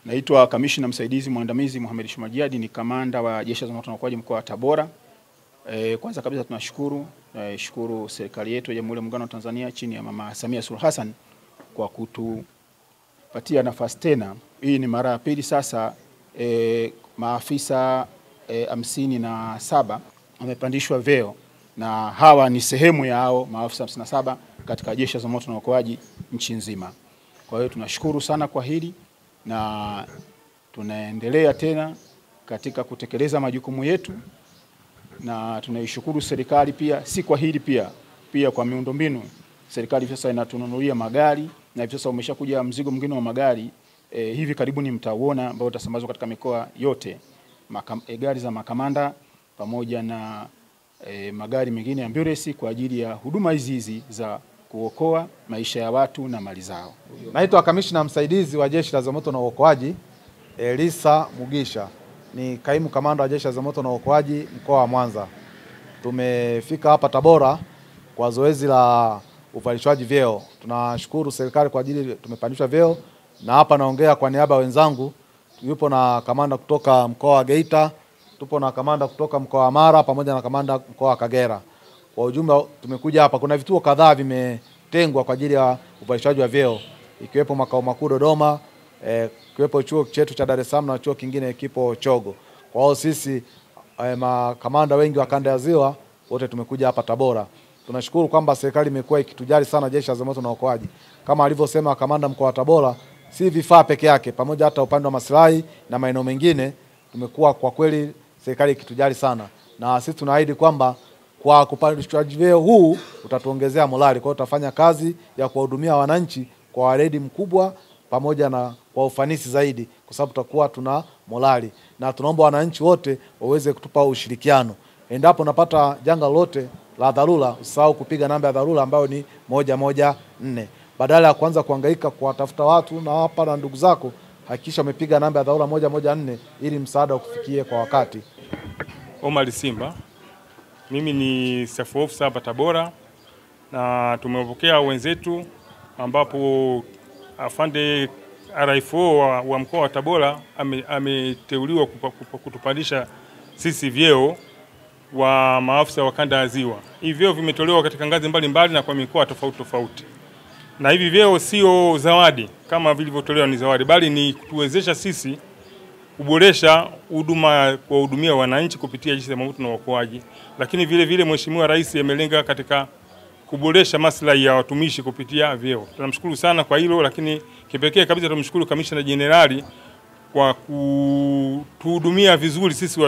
Naitwa Kamishna Msaidizi Mwandamizi Mohamed Shumajiadi, ni kamanda wa Jeshi la Zimamoto na Uokoaji mkoa wa Tabora. Kwanza kabisa tunashukuru serikali yetu ya Jamhuri ya Muungano wa Tanzania chini ya Mama Samia Suluhu Hassan kwa kutupatia nafasi tena. Hii ni mara ya pili sasa maafisa 57 wamepandishwa vyeo, na hawa ni sehemu ya hao maafisa 57 katika Jeshi la Zimamoto na Uokoaji nchi nzima. Kwa hiyo tunashukuru sana kwa hili na tunaendelea tena katika kutekeleza majukumu yetu, na tunaishukuru serikali pia, si kwa hili pia kwa miundombinu. Serikali sasa inatununulia magari, na hivi sasa umeshakuja mzigo mwingine wa magari hivi karibuni mtaona, ambao utasambazwa katika mikoa yote, gari za makamanda pamoja na magari mengine ya ambulance kwa ajili ya huduma hizi za kuokoa maisha ya watu na mali zao. Naitwa Kamishna Msaidizi wa Jeshi la Zimamoto na Uokoaji Elisa Mugisha, ni kaimu kamanda wa Jeshi la Zimamoto na Uokoaji mkoa wa Mwanza. Tumefika hapa Tabora kwa zoezi la uvalishwaji vyeo. Tunashukuru serikali kwa ajili tumepandishwa vyeo, na hapa naongea kwa niaba ya wenzangu. Yupo na kamanda kutoka mkoa wa Geita, tupo na kamanda kutoka mkoa wa Mara pamoja na kamanda mkoa wa Kagera. Kwa ujumla tumekuja hapa, kuna vituo kadhaa vimetengwa kwa ajili ya uvalishwaji wa vyeo, ikiwepo makao makuu Dodoma, ikiwepo chuo chetu cha Dar es Salaam na chuo kingine kipo Chogo. Kwa hiyo sisi makamanda wengi wa kanda ya Ziwa wote tumekuja hapa Tabora. Tunashukuru kwamba serikali imekuwa ikitujali sana Jeshi la Zimamoto na Uokoaji. Kama alivyosema kamanda mkoa wa Tabora, si vifaa peke yake, pamoja hata upande wa maslahi na maeneo mengine tumekuwa kwa kweli serikali ikitujali sana. Na sisi tunaahidi kwamba kwa kupandishwaji vyeo huu utatuongezea morali. Kwa hiyo tutafanya kazi ya kuwahudumia wananchi kwa weledi mkubwa pamoja na kwa ufanisi zaidi, kwa sababu tutakuwa tuna morali, na tunaomba wananchi wote waweze kutupa ushirikiano. Endapo unapata janga lolote la dharura, usahau kupiga namba ya dharura ambayo ni 114. Badala ya kuanza kuhangaika kuwatafuta watu na hapa na ndugu zako, hakikisha umepiga namba ya dharura 114 ili msaada ukufikie kwa wakati. Omar Simba, mimi ni staff officer hapa Tabora, na tumepokea wenzetu ambapo afande RFO wa mkoa wa Tabora ameteuliwa kutupandisha sisi vyeo wa maafisa wa kanda ya Ziwa. Hivi vyeo vimetolewa katika ngazi mbalimbali na kwa mikoa tofauti tofauti. Na hivi vyeo sio zawadi kama vilivyotolewa ni zawadi, bali ni kutuwezesha sisi kuboresha huduma kwa hudumia wananchi kupitia Jeshi la Zimamoto na Uokoaji. Lakini vile vile Mheshimiwa Rais amelenga katika kuboresha maslahi ya watumishi kupitia vyeo. Tunamshukuru sana kwa hilo, lakini kipekee kabisa tumshukuru Kamishna Jenerali kwa kutuhudumia vizuri sisi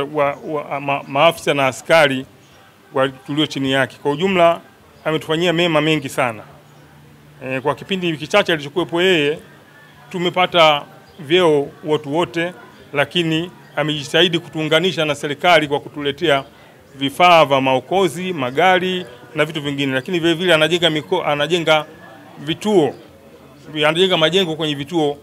maafisa na askari tulio chini yake. Kwa ujumla ametufanyia mema mengi sana. Kwa kipindi kichache alichokuwepo yeye tumepata vyeo watu wote, lakini amejitahidi kutuunganisha na serikali kwa kutuletea vifaa vya maokozi, magari na vitu vingine. Lakini vile vile anajenga majengo kwenye vituo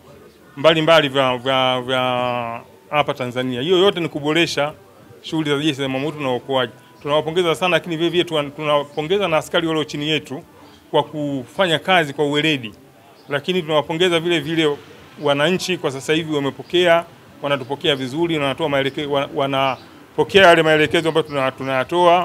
mbalimbali vya hapa Tanzania. Hiyo yote ni kuboresha shughuli za Jeshi la Zimamoto na Uokoaji. Tunawapongeza sana, lakini vile vile tunawapongeza na askari wale chini yetu kwa kufanya kazi kwa uweledi. Lakini tunawapongeza vile vile wananchi, kwa sasa hivi wanatupokea vizuri na wanatoa maelekezo, wanapokea yale maelekezo ambayo tunayatoa